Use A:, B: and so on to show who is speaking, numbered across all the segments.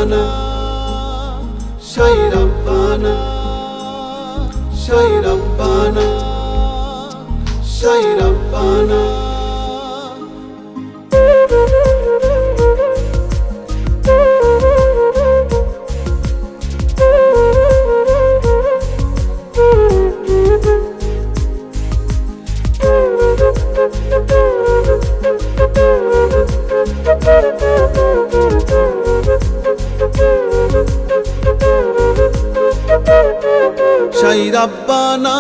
A: Rabbana, Sai Rabbana, Sai Rabbana, Sai Rabbana. Sai Rabbana,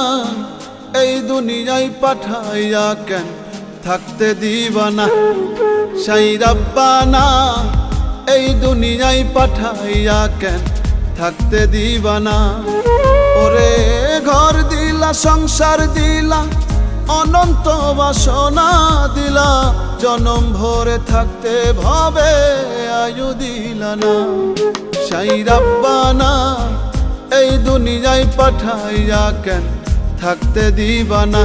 A: এই দুনিয়ায় পাঠাইয়া কেন থাকতে দিবা না। Sai Rabbana, এই দুনিয়ায় পাঠাইয়া কেন থাকতে দিবা না। ওরে ঘর দিলা, সংসার দিলা, অনন্ত বাসনা দিলা, জনম ভরে থাকতে ভাবে আয়ু দিলা না। Sai Rabbana, এই দুনিয়ায় পাঠাইয়া কেন থাকতে দিবা না।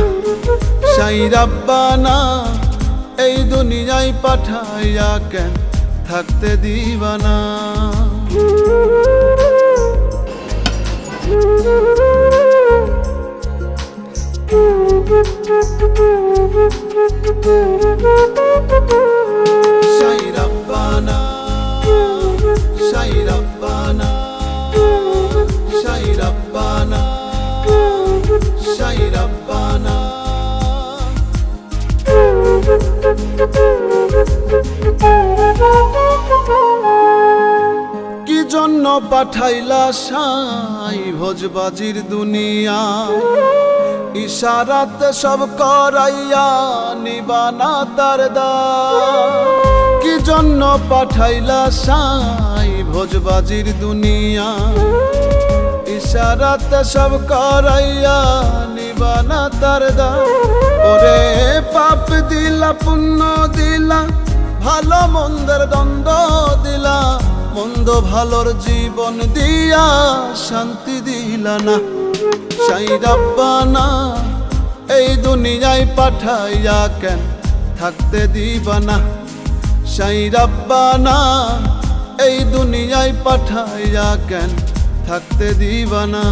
A: Sai Rabbana, এই দুনিয়ায় পাঠাইয়া কেন থাকতে দিবা না। Sai Rabbana, Sai Rabbana, Sai Rabbana, Sai Rabbana. কি জন্য পাঠাইলা সাই ভোজবাজির দুনিয়া, ইশারাতে সব করাইয়া নিবানা তার দায়। কি জন্য পাঠাইলা সাই ভোজবাজির দুনিয়া, ইশারাতে সব করাইয়া নিবানা তার দায়। ওরে পাপ দিলা, পুণ্য দিলা, ভালো মন্দের দ্বন্দ্ব দিলা, মন্দ ভালোর জীবন দিয়া শান্তি দিলা না। Sai Rabbana, এই দুনিয়ায় পাঠাইয়া কেন থাকতে দিবা না। Sai Rabbana, এই দুনিয়ায় পাঠাইয়া কেন থাকতে দিবা না।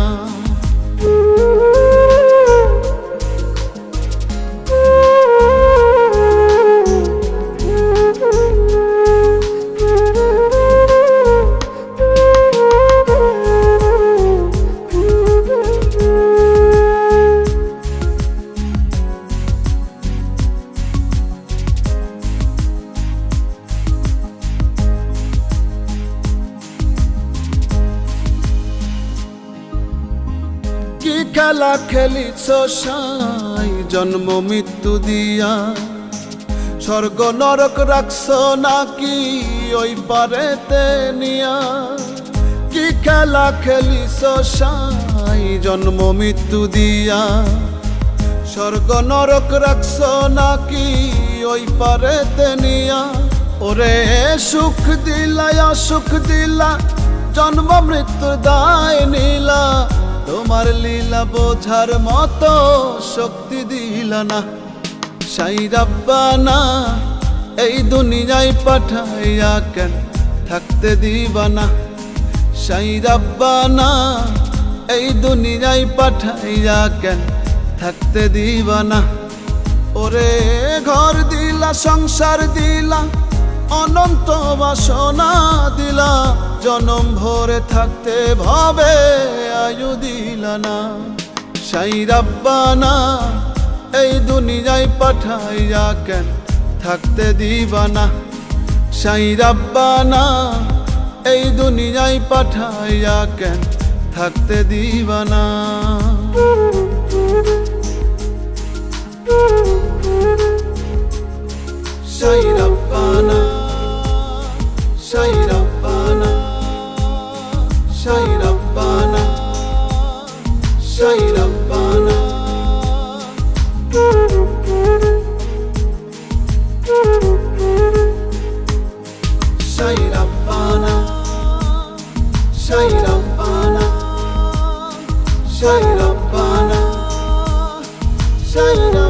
A: কি খেলা খেলিছ সাই জন্ম মৃত্যু দিয়া, স্বর্গ নরক রাখছ নাকি ওই পারেতে নিয়া। কি খেলা খেলিছ সাই জন্ম মৃত্যু দিয়া, স্বর্গ নরক রাখছ নাকি ওই পারেতে নিয়া। ওরে সুখ দিলা, অসুখ দিলা, জন্ম মৃত্যুর দায় নিলা, তোমার লীলা বোঝার মতো শক্তি দিলা না। Sai Rabbana, এই দুনিয়ায় পাঠাইয়া কেন থাকতে দিবা না। Sai Rabbana, এই দুনিয়ায় পাঠাইয়া কেন থাকতে দিবা না। ওরে ঘর দিলা, সংসার দিলা, অনন্ত বাসনা দিলা, জনম ভরে থাকতে ভাবে আয়ু দিলা না। Sai Rabbana, এই দুনিয়ায় পাঠাইয়া কেন থাকতে দিবা না। Sai Rabbana, এই দুনিয়ায় পাঠাইয়া কেন থাকতে দিবা না। Sai Rabbana, Sai Rabbana, Sai Rabbana, Sai Rabbana. Sai Rabbana, Sai Rabbana, Sai Rabbana, Sai Rabbana.